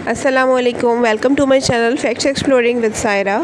अस्सलामुअलैकुम, welcome to my channel facts exploring with Saira.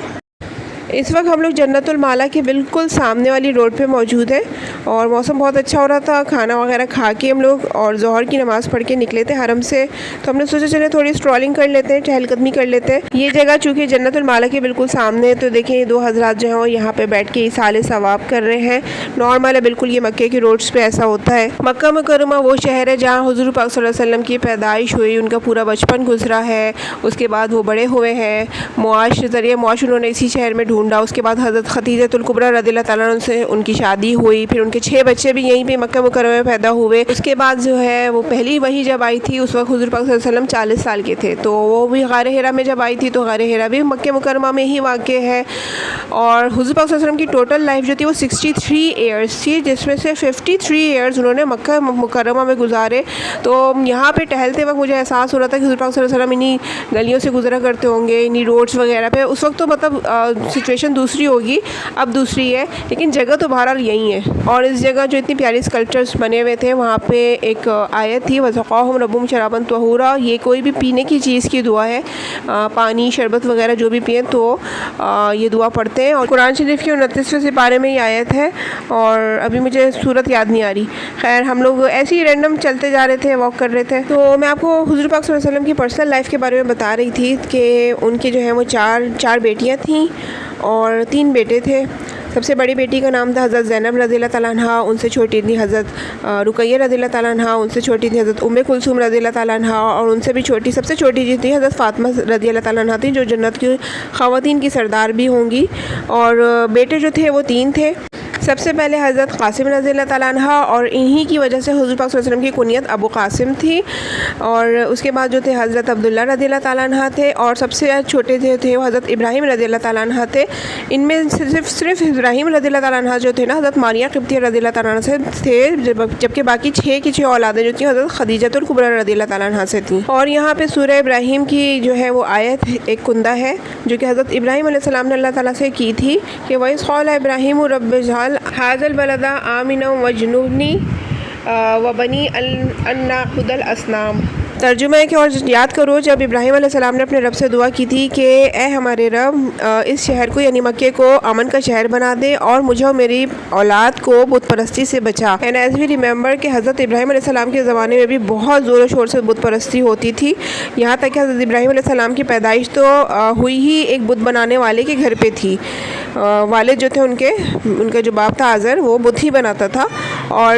इस वक्त हम लोग जन्नतुल माला के बिल्कुल सामने वाली रोड पे मौजूद हैं और मौसम बहुत अच्छा हो रहा था। खाना वगैरह खा के हम लोग और ज़ोहर की नमाज़ पढ़ के निकले थे हरम से, तो हमने सोचा चले थोड़ी स्ट्रॉलिंग कर लेते हैं, चहलकदमी कर लेते हैं। ये जगह चूँकि जन्नतुल माला के बिल्कुल सामने है, तो देखें ये दो हज़रात जो हैं वो यहाँ पे बैठ के इसाले सवाब कर रहे हैं। नॉर्मल है बिल्कुल, ये मक्के की रोड्स पे ऐसा होता है। मक्का मुकर्रमा वो शहर है जहाँ हुज़ूर पाक सल्लल्लाहु अलैहि वसल्लम की पैदाइश हुई, उनका पूरा बचपन गुजरा है, उसके बाद वो बड़े हुए हैं। मुआश उन्होंने इसी शहर में ढूंढा। उसके बाद हज़रत खदीजतुल कुबरा रज़ियल्लाहु ताला अन्हा से उनकी शादी हुई, फिर उनके 6 बच्चे भी यहीं पे मक्का मुकर्रमा में पैदा हुए। उसके बाद जो है वो पहली वही जब आई थी उस वक्त हुज़ूर पाक सल्लल्लाहु अलैहि वसल्लम 40 साल के थे, तो वो भी गारे हिरा में जब आई थी, तो गारे हिरा भी मक्का मुकर्रमा में ही वाक़े है। और हुज़ूर पाक सल्लल्लाहु अलैहि वसल्लम की टोटल लाइफ जो थी वो 63 ईयर्स थी, जिसमें से 53 ईयर्स उन्होंने मक्का मुकर्रमा में गुजारे। तो यहाँ पे टहलते वक्त मुझे एहसास हो रहा था कि हुज़ूर पाक सल्लल्लाहु अलैहि वसल्लम इन्हीं गलियों से गुजरा करते होंगे, इन्हीं रोड्स वगैरह पे। उस वक्त तो मतलब सिचुएशन दूसरी होगी, अब दूसरी है, लेकिन जगह तो बहरहाल यही है। और इस जगह जो इतनी प्यारी स्कल्पचर्स बने हुए थे, वहाँ पे एक आयत थी, वज़क़ाहुम रब्बुहुम शराबन तहूरा। ये कोई भी पीने की चीज़ की दुआ है, पानी शरबत वगैरह जो भी पिए तो ये दुआ पढ़ते हैं। और कुरान शरीफ के 29वें सिपारे में ये आयत है, और अभी मुझे सूरत याद नहीं आ रही। खैर, हम लोग ऐसे ही रैंडम चलते जा रहे थे, वॉक कर रहे थे, तो मैं आपको हुज़ूर पाक सल्लल्लाहु अलैहि वसल्लम की पर्सनल लाइफ के बारे में बता रही थी कि उनकी जो है वो चार बेटियाँ थीं और 3 बेटे थे। सबसे बड़ी बेटी का नाम था हज़रत ज़ैनब रज़ियल्लाहु ताला अन्हा, उनसे छोटी थी हज़रत रुक़ैया रज़ियल्लाहु ताला अन्हा, उनसे छोटी थी हज़रत उम्मे कुलसूम रज़ियल्लाहु ताला अन्हा, और उनसे भी छोटी सबसे छोटी जी थी हज़रत फ़ातिमा रज़ियल्लाहु ताला अन्हा थी, जो जन्नत की ख़वातीन की सरदार भी होंगी। और बेटे जो थे वो 3 थे। सबसे पहले हज़रत क़ासिम रज़ियल्लाहु ताला अन्हा, और इन्हीं की वजह से हुज़ूर पाक सल्लल्लाहु अलैहि वसल्लम की कुनियत अबू क़ासिम थी। और उसके बाद जो थे हज़रत अब्दुल्ला रज़ियल्लाहु ताला अन्हा थे, और सबसे छोटे थे वो हज़रत इब्राहीम रज़ियल्लाहु ताला अन्हा थे। इनमें सिर्फ इब्राहीम रज़ियल्लाहु ताला अन्हा जो थे ना, हज़रत मारिया क़िब्तिया रज़ियल्लाहु ताला अन्हा से थे, जबकि बाकी 6 की 6 औलादें जो थी हज़रत खदीजतुल कुबरा रज़ियल्लाहु ताला अन्हा से थी। और यहाँ पे सूरह इब्राहीम की जो है वो आयत एक कुंदा है, जो कि हज़रत इब्राहीम अलैहिस्सलाम ने अल्लाह ताला से की थी कि वइज़ क़ाला इब्राहीम रब्बि इजअल हाज़ल बलदा आमिना वजनुबनी व बनी अन नअबुदल असनाम। तर्जुमा है कि और याद करो जब इब्राहीम अलैहिस्सलाम ने अपने रब से दुआ की थी कि ए हमारे रब, इस शहर को यानी मक्के को अमन का शहर बना दे और मुझे और मेरी औलाद को बुत परस्ती से बचा। एंड एज वी रिमेंबर कि हज़रत इब्राहीम अलैहिस्सलाम के ज़माने में भी बहुत ज़ोर शोर से बुत परस्ती होती थी। यहाँ तक कि हज़रत इब्राहीम अलैहिस्सलाम की पैदाइश तो हुई ही एक बुत बनाने वाले के घर पर थी। वालिद जो थे उनका जो बाप था आज़र, वो बुत ही बनाता था। और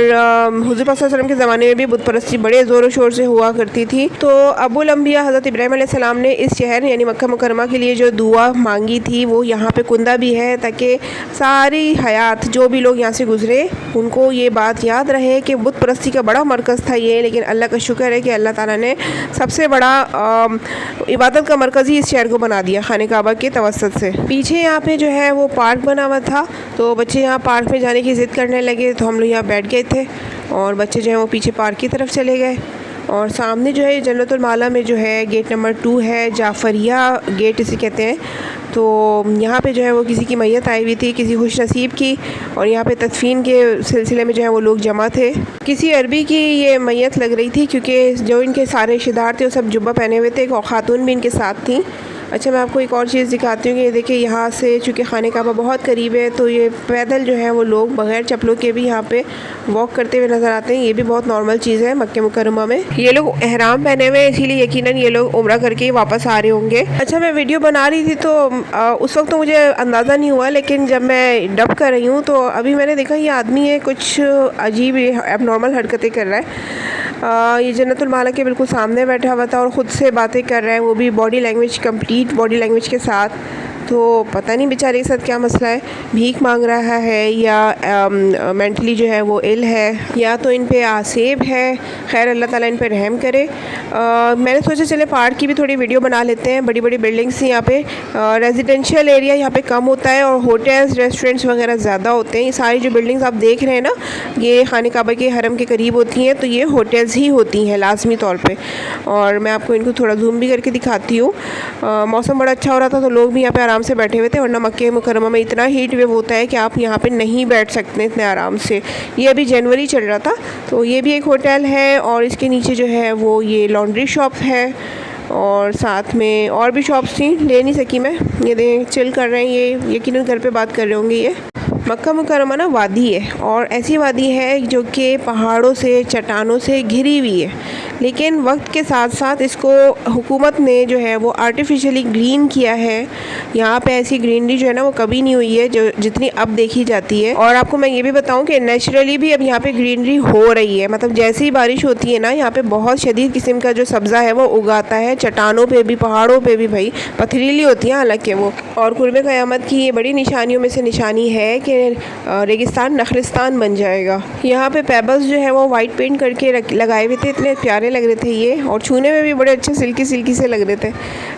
हुज़ूर पाक सल्लल्लाहु अलैहि वसल्लम के ज़माने में भी बुत परस्ती बड़े ज़ोर शोर से हुआ करती थी। तो अबुल अंबिया हज़रत इब्राहीम अलैहिस्सलाम ने इस शहर यानी मक्का मुकर्रमा के लिए जो दुआ मांगी थी वो यहाँ पे कुंदा भी है, ताकि सारी हयात जो भी लोग यहाँ से गुज़रे उनको ये बात याद रहे कि बुत परस्ती का बड़ा मरकज़ था ये। लेकिन अल्लाह का शुक्र है कि अल्लाह ताला ने सबसे बड़ा इबादत का मरकज़ ही इस शहर को बना दिया खाने काबा के तवस्सुत से। पीछे यहाँ पे जो है वो पार्क बना हुआ था, तो बच्चे यहाँ पार्क में जाने की ज़िद करने लगे, तो हम लोग यहाँ बैठ गए थे और बच्चे जो हैं वो पीछे पार्क की तरफ चले गए। और सामने जो है जन्नतुल माला में जो है गेट नंबर 2 है, जाफ़रिया गेट इसे कहते हैं। तो यहाँ पे जो है वो किसी की मैयत आई हुई थी, किसी खुश नसीब की, और यहाँ पे तदफीन के सिलसिले में जो है वो लोग जमा थे। किसी अरबी की ये मैयत लग रही थी, क्योंकि जो इनके सारे रिश्तेदार थे वो सब जुब्बा पहने हुए थे, एक खातून भी इनके साथ थी। अच्छा, मैं आपको एक और चीज़ दिखाती हूँ कि ये देखिए यहाँ से चूँकि खाने काबा बहुत करीब है, तो ये पैदल जो है वो लोग बग़ैर चप्पलों के भी यहाँ पे वॉक करते हुए नज़र आते हैं। ये भी बहुत नॉर्मल चीज़ है मक्के मुकर्रमा में। ये लोग एहराम पहने हुए हैं, इसीलिए यकीनन ये लोग उम्रा करके ही वापस आ रहे होंगे। अच्छा, मैं वीडियो बना रही थी तो उस वक्त तो मुझे अंदाज़ा नहीं हुआ, लेकिन जब मैं डब कर रही हूँ तो अभी मैंने देखा ये आदमी है कुछ अजीब एबनॉर्मल हरकतें कर रहा है। ये जन्नतुल माला के बिल्कुल सामने बैठा हुआ था और ख़ुद से बातें कर रहा है, वो भी body language, complete body language के साथ। तो पता नहीं बेचारे के साथ क्या मसला है, भीख मांग रहा है या मेंटली जो है वो इल है, या तो इन पे आसेब है। खैर, अल्लाह ताला इन पे रहम करे। मैंने सोचा चले पार्क की भी थोड़ी वीडियो बना लेते हैं। बड़ी बड़ी बिल्डिंग्स यहाँ पे, रेजिडेंशियल एरिया यहाँ पे कम होता है और होटल्स रेस्टोरेंट्स वगैरह ज़्यादा होते हैं। ये सारी जो बिल्डिंग्स आप देख रहे हैं ना, ये खाने काबा के हरम के करीब होती हैं, तो ये होटल्स ही होती हैं लाजमी तौर पर। और मैं आपको इनको थोड़ा जूम भी करके दिखाती हूँ। मौसम बड़ा अच्छा हो रहा था तो लोग भी यहाँ पे आराम से बैठे हुए थे, वरना मक्के मुकर्रमा में इतना हीट वेव होता है कि आप यहाँ पे नहीं बैठ सकते इतने आराम से। ये अभी जनवरी चल रहा था, तो ये भी एक होटल है और इसके नीचे जो है वो ये लॉन्ड्री शॉप है। और साथ में और भी शॉप्स थी, ले नहीं सकी मैं। ये देखें चिल कर रहे हैं, ये यकीनन घर पे बात कर रहे होंगे। ये मक्का मुकर्रमा ना वादी है, और ऐसी वादी है जो कि पहाड़ों से, चट्टानों से घिरी हुई है, लेकिन वक्त के साथ साथ इसको हुकूमत ने जो है वो आर्टिफिशियली ग्रीन किया है। यहाँ पे ऐसी ग्रीनरी जो है ना वो कभी नहीं हुई है जो जितनी अब देखी जाती है। और आपको मैं ये भी बताऊँ कि नेचुरली भी अब यहाँ पे ग्रीनरी हो रही है, मतलब जैसे ही बारिश होती है ना, यहाँ पे बहुत शदीद किस्म का जो सब्ज़ा है वो उगाता है। चट्टानों पे भी, पहाड़ों पे भी, भाई पथरीली होती हैं हालांकि वो। और कुर्ब क़यामत की ये बड़ी निशानियों में से निशानी है कि रेगिस्तान नखलिस्तान बन जाएगा। यहाँ पे पेबल्स जो है वो वाइट पेंट करके लगाए हुए थे, इतने प्यारे लग रहे थे ये, और छूने में भी बड़े अच्छे सिल्की सिल्की से लग रहे थे।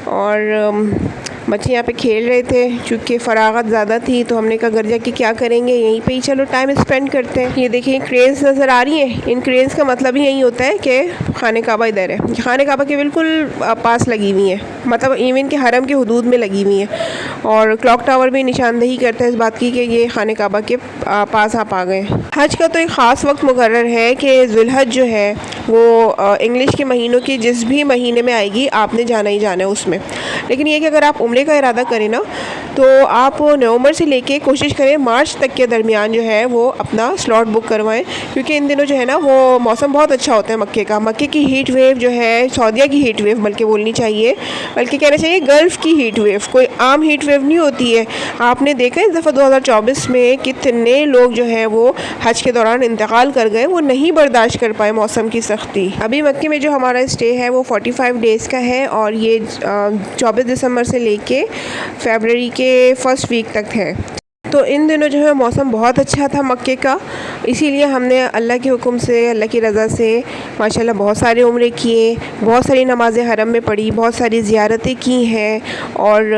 और बच्चे यहाँ पे खेल रहे थे, चूँकि फ़रागत ज़्यादा थी तो हमने कहा घर जाके क्या करेंगे, यहीं पे ही चलो टाइम स्पेंड करते हैं। ये देखिए क्रेन्स नज़र आ रही हैं, इन क्रेन्स का मतलब ही यही होता है कि खाने काबा इधर है। खाने काबा के बिल्कुल पास लगी हुई हैं, मतलब इवन के हरम के हदूद में लगी हुई हैं। और क्लॉक टावर भी निशानदही करता है इस बात की कि ये खाने काबा के पास आप आ गए। हज का तो एक ख़ास वक्त मुकर्रर है कि ज़ुल्हज जो है वो इंग्लिश के महीनों के जिस भी महीने में आएगी आपने जाना ही जाना है उसमें। लेकिन ये कि अगर आप उम्रे का इरादा करें ना, तो आप नवंबर से लेके कोशिश करें मार्च तक के दरमियान जो है वो अपना स्लॉट बुक करवाएं, क्योंकि इन दिनों जो है ना वो मौसम बहुत अच्छा होता है मक्के का। मक्के की हीट वेव जो है, सऊदीया की हीट वेव बल्कि बोलनी चाहिए, बल्कि कहना चाहिए गल्फ़ की हीट वेव, कोई आम हीट वेव नहीं होती है। आपने देखा इस दफ़ा 2024 में कितने लोग जो है वो हज के दौरान इंतकाल कर गए, वो नहीं बर्दाश्त कर पाए मौसम की सख्ती। अभी मक्के में जो हमारा स्टे है वो 45 डेज़ का है, और ये 24 दिसंबर से लेके फरवरी के फर्स्ट वीक तक है। तो इन दिनों जो है मौसम बहुत अच्छा था मक्के का, इसीलिए हमने अल्लाह के हुक्म से, अल्लाह की रज़ा से माशाल्लाह बहुत सारे उम्रे किए, बहुत सारी नमाज़ें हरम में पढ़ी, बहुत सारी ज़ियारतें की हैं, और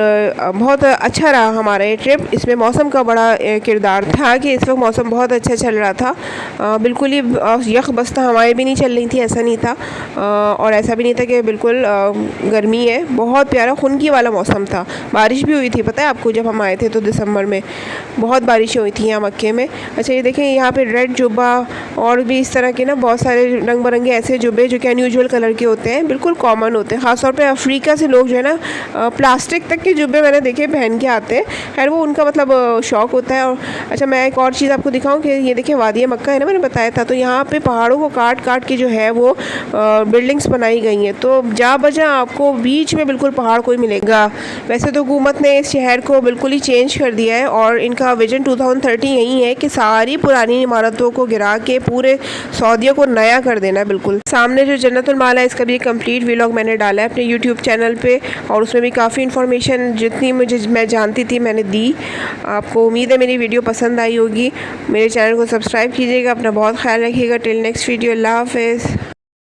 बहुत अच्छा रहा हमारा ये ट्रिप। इसमें मौसम का बड़ा किरदार था कि इस वक्त मौसम बहुत अच्छा चल रहा था, बिल्कुल ही यख बस्ता हवाएं भी नहीं चल रही थी, ऐसा नहीं था, और ऐसा भी नहीं था कि बिल्कुल गर्मी है। बहुत प्यारा खुनकी वाला मौसम था। बारिश भी हुई थी, पता है आपको, जब हम आए थे तो दिसंबर में बहुत बारिशें हुई थी यहाँ मक्के में। अच्छा ये देखें यहाँ पे रेड जुब्बा और भी इस तरह के ना बहुत सारे रंग बिरंगे ऐसे जुब्बे जो कि अनयूजुअल कलर के होते हैं, बिल्कुल कॉमन होते हैं। ख़ासतौर पे अफ्रीका से लोग जो है ना प्लास्टिक तक के जुब्बे मैंने देखे पहन के आते हैं। खैर वो उनका मतलब शौक़ होता है। और अच्छा मैं एक और चीज़ आपको दिखाऊँ कि ये देखिए वादी मक्का है ना, मैंने बताया था, तो यहाँ पर पहाड़ों को काट काट के जो है वो बिल्डिंग्स बनाई गई हैं, तो जा बजा आपको बीच में बिल्कुल पहाड़ कोई मिलेगा। वैसे तो हुकूमत ने इस शहर को बिल्कुल ही चेंज कर दिया है, और इनका विजन 2030 यही है कि सारी पुरानी इमारतों को गिरा के पूरे सऊदीया को नया कर देना है। बिल्कुल सामने जो जन्नतुल माला है, इसका भी एक कंप्लीट व्लॉग मैंने डाला है अपने यूट्यूब चैनल पे, और उसमें भी काफ़ी इन्फॉर्मेशन जितनी मैं जानती थी मैंने दी। आपको उम्मीद है मेरी वीडियो पसंद आई होगी। मेरे चैनल को सब्सक्राइब कीजिएगा, अपना बहुत ख्याल रखिएगा। टिल नेक्स्ट वीडियो, अल्लाह हाफ़िज़।